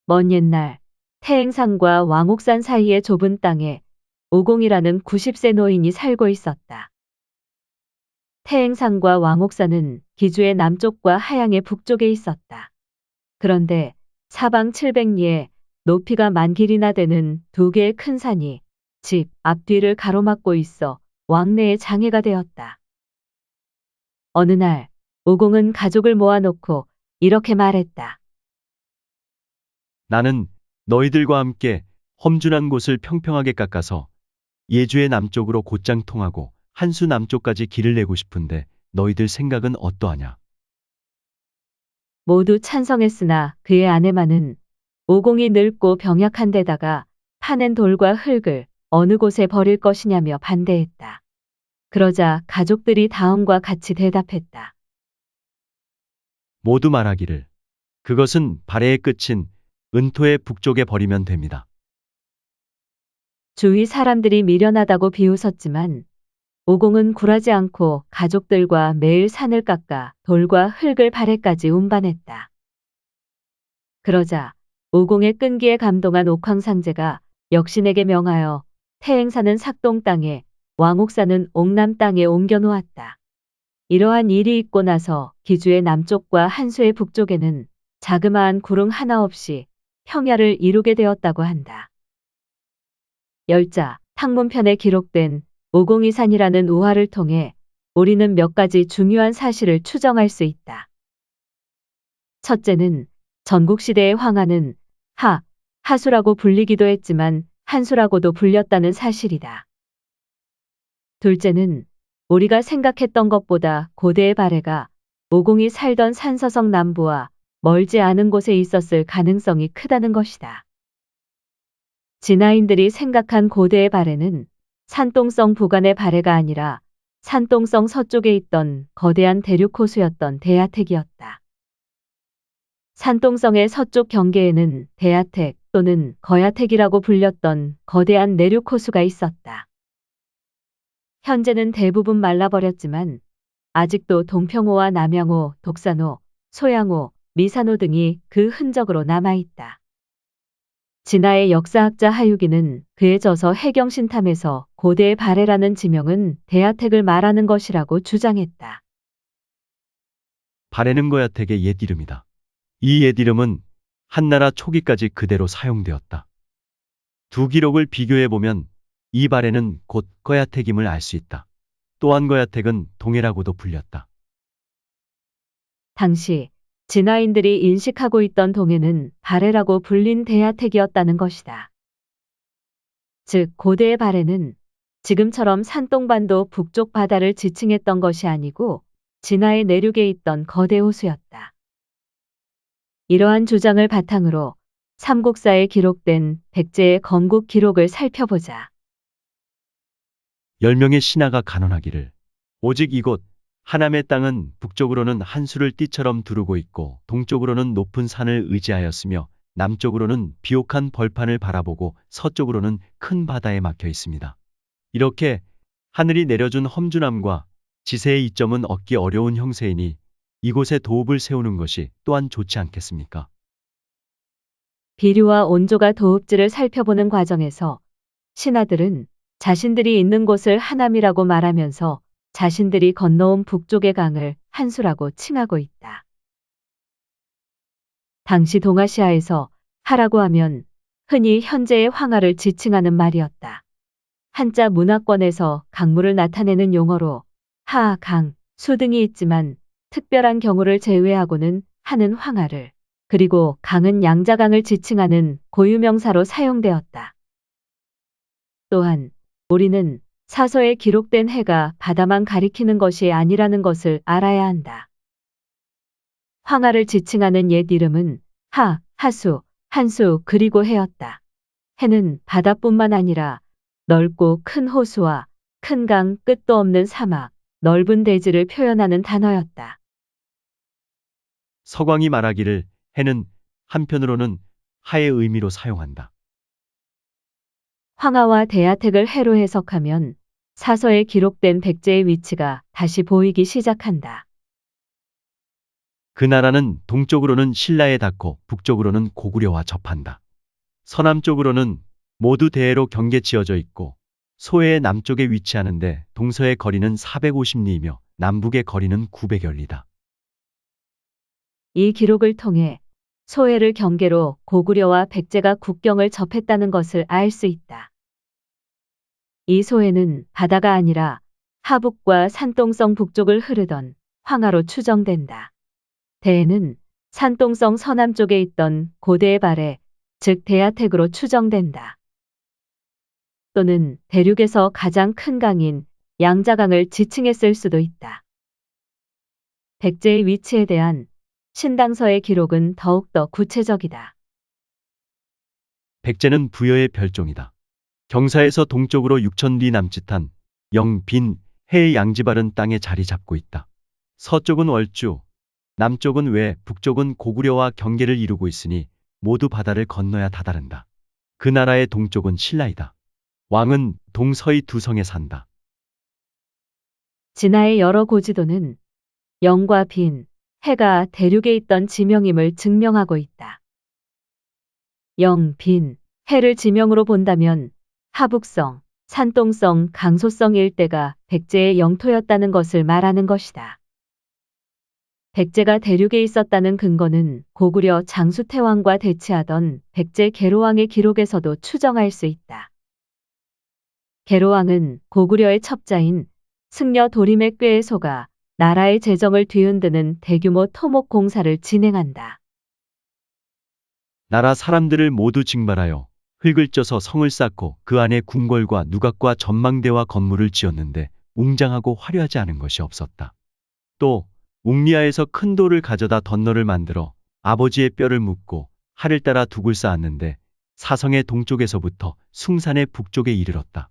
먼 옛날 태행산과 왕옥산 사이의 좁은 땅에 오공이라는 90세 노인이 살고 있었다. 태행산과 왕옥산은 기주의 남쪽과 하양의 북쪽에 있었다. 그런데 사방 700리에 높이가 만 길이나 되는 두 개의 큰 산이 집 앞뒤를 가로막고 있어 왕래의 장애가 되었다. 어느 날 오공은 가족을 모아놓고 이렇게 말했다. 나는 너희들과 함께 험준한 곳을 평평하게 깎아서 예주의 남쪽으로 곧장 통하고 한수 남쪽까지 길을 내고 싶은데 너희들 생각은 어떠하냐? 모두 찬성했으나 그의 아내만은 오공이 늙고 병약한 데다가 파낸 돌과 흙을 어느 곳에 버릴 것이냐며 반대했다. 그러자 가족들이 다음과 같이 대답했다. 모두 말하기를 그것은 발해의 끝인 은토의 북쪽에 버리면 됩니다. 주위 사람들이 미련하다고 비웃었지만 오공은 굴하지 않고 가족들과 매일 산을 깎아 돌과 흙을 발에까지 운반했다. 그러자 오공의 끈기에 감동한 옥황상제가 역신에게 명하여 태행사는 삭동 땅에 왕옥사는 옥남 땅에 옮겨 놓았다. 이러한 일이 있고 나서 기주의 남쪽과 한수의 북쪽에는 자그마한 구릉 하나 없이 평야를 이루게 되었다고 한다. 열자 탕문편에 기록된 오공이산이라는 우화를 통해 우리는 몇 가지 중요한 사실을 추정할 수 있다. 첫째는 전국시대의 황하는 하수라고 불리기도 했지만 한수라고도 불렸다는 사실이다. 둘째는 우리가 생각했던 것보다 고대의 발해가 오공이 살던 산서성 남부와 멀지 않은 곳에 있었을 가능성이 크다는 것이다. 진화인들이 생각한 고대의 발해는 산동성 부간의 발해가 아니라 산동성 서쪽에 있던 거대한 대륙 호수였던 대야택이었다. 산동성의 서쪽 경계에는 대야택 또는 거야택이라고 불렸던 거대한 내륙 호수가 있었다. 현재는 대부분 말라버렸지만 아직도 동평호와 남양호, 독산호, 소양호, 미산호 등이 그 흔적으로 남아있다. 진화의 역사학자 하유기는 그에 져서 해경신탐에서 고대의 발해라는 지명은 대야택을 말하는 것이라고 주장했다. 발해는 거야택의 옛 이름이다. 이 옛 이름은 한나라 초기까지 그대로 사용되었다. 두 기록을 비교해 보면 이 발해는 곧 거야택임을 알 수 있다. 또한 거야택은 동해라고도 불렸다. 당시 진화인들이 인식하고 있던 동해는 발해라고 불린 대야택이었다는 것이다. 즉 고대의 발해는 지금처럼 산동반도 북쪽 바다를 지칭했던 것이 아니고 진화의 내륙에 있던 거대 호수였다. 이러한 주장을 바탕으로 삼국사에 기록된 백제의 건국 기록을 살펴보자. 10명의 신하가 간언하기를 오직 이곳 하남의 땅은 북쪽으로는 한수를 띠처럼 두르고 있고 동쪽으로는 높은 산을 의지하였으며 남쪽으로는 비옥한 벌판을 바라보고 서쪽으로는 큰 바다에 막혀 있습니다. 이렇게 하늘이 내려준 험준함과 지세의 이점은 얻기 어려운 형세이니 이곳에 도읍을 세우는 것이 또한 좋지 않겠습니까? 비류와 온조가 도읍지를 살펴보는 과정에서 신하들은 자신들이 있는 곳을 하남이라고 말하면서 자신들이 건너온 북쪽의 강을 한수라고 칭하고 있다. 당시 동아시아에서 하라고 하면 흔히 현재의 황하를 지칭하는 말이었다. 한자 문화권에서 강물을 나타내는 용어로 하, 강, 수 등이 있지만 특별한 경우를 제외하고는 하는 황하를 그리고 강은 양자강을 지칭하는 고유명사로 사용되었다. 또한 우리는 사서에 기록된 해가 바다만 가리키는 것이 아니라는 것을 알아야 한다. 황하를 지칭하는 옛 이름은 하수, 한수 그리고 해였다. 해는 바다뿐만 아니라 넓고 큰 호수와 큰 강, 끝도 없는 사막, 넓은 대지를 표현하는 단어였다. 서광이 말하기를 해는 한편으로는 하의 의미로 사용한다. 황하와 대야택을 해로 해석하면 사서에 기록된 백제의 위치가 다시 보이기 시작한다. 그 나라는 동쪽으로는 신라에 닿고 북쪽으로는 고구려와 접한다. 서남쪽으로는 모두 대해로 경계 지어져 있고 소해의 남쪽에 위치하는데 동서의 거리는 450리이며 남북의 거리는 900여리다. 이 기록을 통해 소해를 경계로 고구려와 백제가 국경을 접했다는 것을 알 수 있다. 이 소해는 바다가 아니라 하북과 산동성 북쪽을 흐르던 황하로 추정된다. 대해는 산동성 서남쪽에 있던 고대의 발해, 즉 대야택으로 추정된다. 또는 대륙에서 가장 큰 강인 양자강을 지칭했을 수도 있다. 백제의 위치에 대한 신당서의 기록은 더욱더 구체적이다. 백제는 부여의 별종이다. 경사에서 동쪽으로 6,000리 남짓한 영빈 해의 양지바른 땅에 자리 잡고 있다. 서쪽은 월주, 남쪽은 외, 북쪽은 고구려와 경계를 이루고 있으니 모두 바다를 건너야 다다른다. 그 나라의 동쪽은 신라이다. 왕은 동서의 두 성에 산다. 진화의 여러 고지도는 영과 빈, 해가 대륙에 있던 지명임을 증명하고 있다. 영, 빈, 해를 지명으로 본다면 하북성, 산동성, 강소성 일대가 백제의 영토였다는 것을 말하는 것이다. 백제가 대륙에 있었다는 근거는 고구려 장수태왕과 대치하던 백제 계로왕의 기록에서도 추정할 수 있다. 계로왕은 고구려의 첩자인 승려 도림의 꾀에 속아 나라의 재정을 뒤흔드는 대규모 토목 공사를 진행한다. 나라 사람들을 모두 징발하여 흙을 쪄서 성을 쌓고 그 안에 궁궐과 누각과 전망대와 건물을 지었는데 웅장하고 화려하지 않은 것이 없었다. 또 웅리아에서 큰 돌을 가져다 덧너를 만들어 아버지의 뼈를 묻고 하를 따라 둑을 쌓았는데 사성의 동쪽에서부터 숭산의 북쪽에 이르렀다.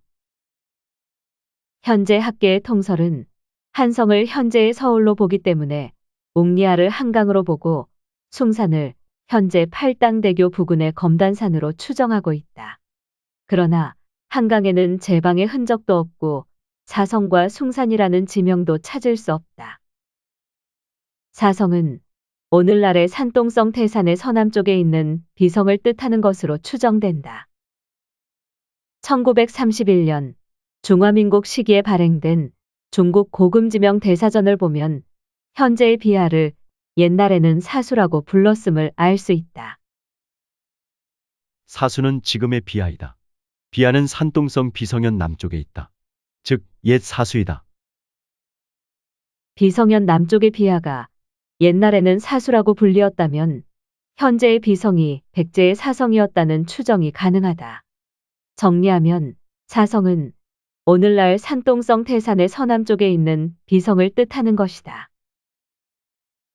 현재 학계의 통설은 한성을 현재의 서울로 보기 때문에 웅리아를 한강으로 보고 숭산을 현재 팔당대교 부근의 검단산으로 추정하고 있다. 그러나 한강에는 제방의 흔적도 없고 사성과 숭산이라는 지명도 찾을 수 없다. 사성은 오늘날의 산동성 태산의 서남쪽에 있는 비성을 뜻하는 것으로 추정된다. 1931년 중화민국 시기에 발행된 중국 고금지명 대사전을 보면 현재의 비하를 옛날에는 사수라고 불렀음을 알 수 있다. 사수는 지금의 비하이다. 비하는 산동성 비성현 남쪽에 있다. 즉, 옛 사수이다. 비성현 남쪽의 비하가 옛날에는 사수라고 불리었다면 현재의 비성이 백제의 사성이었다는 추정이 가능하다. 정리하면 사성은 오늘날 산동성 태산의 서남쪽에 있는 비성을 뜻하는 것이다.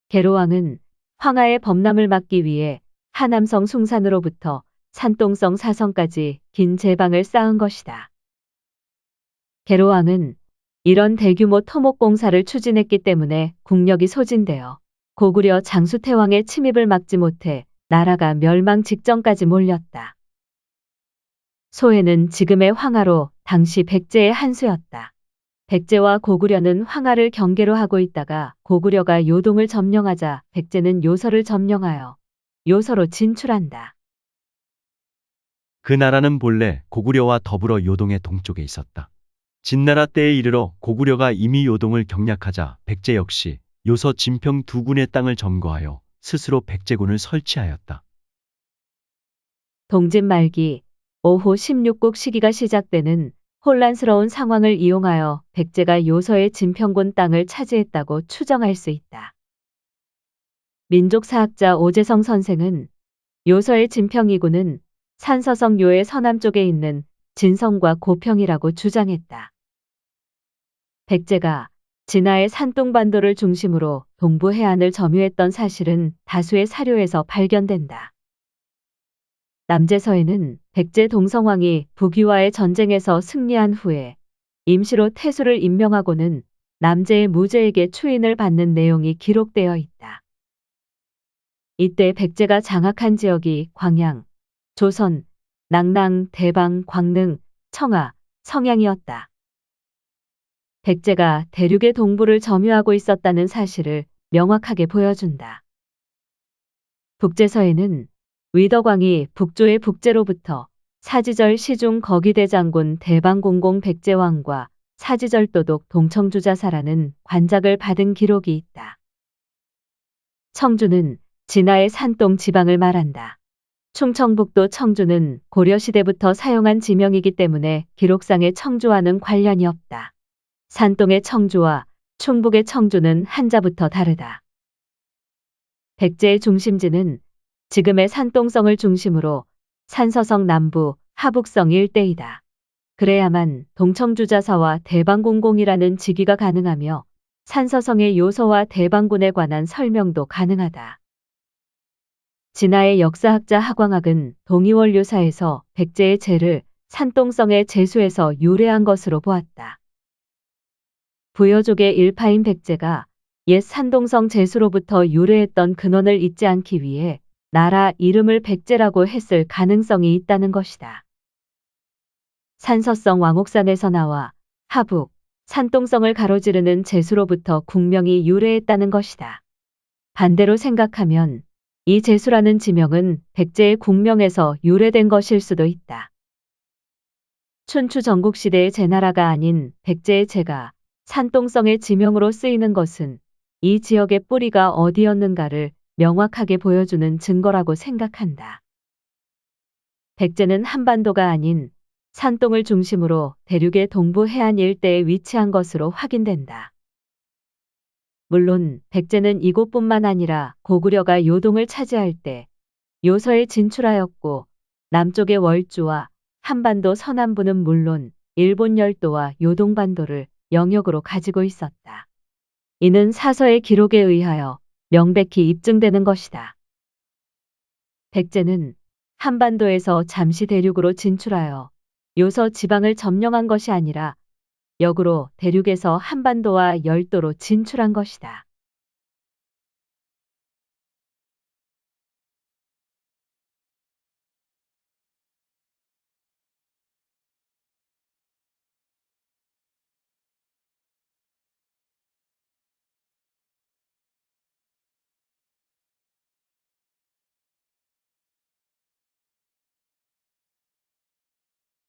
계로왕은 황하의 범람을 막기 위해 하남성 숭산으로부터 산동성 사성까지 긴 제방을 쌓은 것이다. 계로왕은 이런 대규모 토목 공사를 추진했기 때문에 국력이 소진되어 고구려 장수태왕의 침입을 막지 못해 나라가 멸망 직전까지 몰렸다. 소해는 지금의 황하로 당시 백제의 한 수였다. 백제와 고구려는 황하를 경계로 하고 있다가 고구려가 요동을 점령하자 백제는 요서를 점령하여 요서로 진출한다. 그 나라는 본래 고구려와 더불어 요동의 동쪽에 있었다. 진나라 때에 이르러 고구려가 이미 요동을 경략하자 백제 역시 요서 진평 두 군의 땅을 점거하여 스스로 백제군을 설치하였다. 동진 말기 5호 16국 시기가 시작되는 혼란스러운 상황을 이용하여 백제가 요서의 진평군 땅을 차지했다고 추정할 수 있다. 민족사학자 오재성 선생은 요서의 진평이군은 산서성 요의 서남쪽에 있는 진성과 고평이라고 주장했다. 백제가 진화의 산둥반도를 중심으로 동부 해안을 점유했던 사실은 다수의 사료에서 발견된다. 남제서에는 백제 동성왕이 북위와의 전쟁에서 승리한 후에 임시로 태수를 임명하고는 남제의 무제에게 추인을 받는 내용이 기록되어 있다. 이때 백제가 장악한 지역이 광양, 조선, 낙랑, 대방, 광릉, 청하, 성양이었다. 백제가 대륙의 동부를 점유하고 있었다는 사실을 명확하게 보여준다. 북제서에는 위덕왕이 북조의 북제로부터 사지절 시중 거기대장군 대방공공 백제왕과 사지절 도독 동청주자사라는 관작을 받은 기록이 있다. 청주는 진화의 산동 지방을 말한다. 충청북도 청주는 고려시대부터 사용한 지명이기 때문에 기록상의 청주와는 관련이 없다. 산동의 청주와 충북의 청주는 한자부터 다르다. 백제의 중심지는 지금의 산동성을 중심으로 산서성 남부, 하북성 일대이다. 그래야만 동청주자사와 대방공공이라는 직위가 가능하며 산서성의 요서와 대방군에 관한 설명도 가능하다. 진화의 역사학자 하광학은 동이원류사에서 백제의 제를 산동성의 제수에서 유래한 것으로 보았다. 부여족의 일파인 백제가 옛 산동성 제수로부터 유래했던 근원을 잊지 않기 위해 나라 이름을 백제라고 했을 가능성이 있다는 것이다. 산서성 왕옥산에서 나와 하북, 산동성을 가로지르는 제수로부터 국명이 유래했다는 것이다. 반대로 생각하면 이 제수라는 지명은 백제의 국명에서 유래된 것일 수도 있다. 춘추 전국시대의 제나라가 아닌 백제의 제가 산동성의 지명으로 쓰이는 것은 이 지역의 뿌리가 어디였는가를 명확하게 보여주는 증거라고 생각한다. 백제는 한반도가 아닌 산동을 중심으로 대륙의 동부 해안 일대에 위치한 것으로 확인된다. 물론 백제는 이곳뿐만 아니라 고구려가 요동을 차지할 때 요서에 진출하였고 남쪽의 월주와 한반도 서남부는 물론 일본 열도와 요동반도를 영역으로 가지고 있었다. 이는 사서의 기록에 의하여 명백히 입증되는 것이다. 백제는 한반도에서 잠시 대륙으로 진출하여 요서 지방을 점령한 것이 아니라 역으로 대륙에서 한반도와 열도로 진출한 것이다.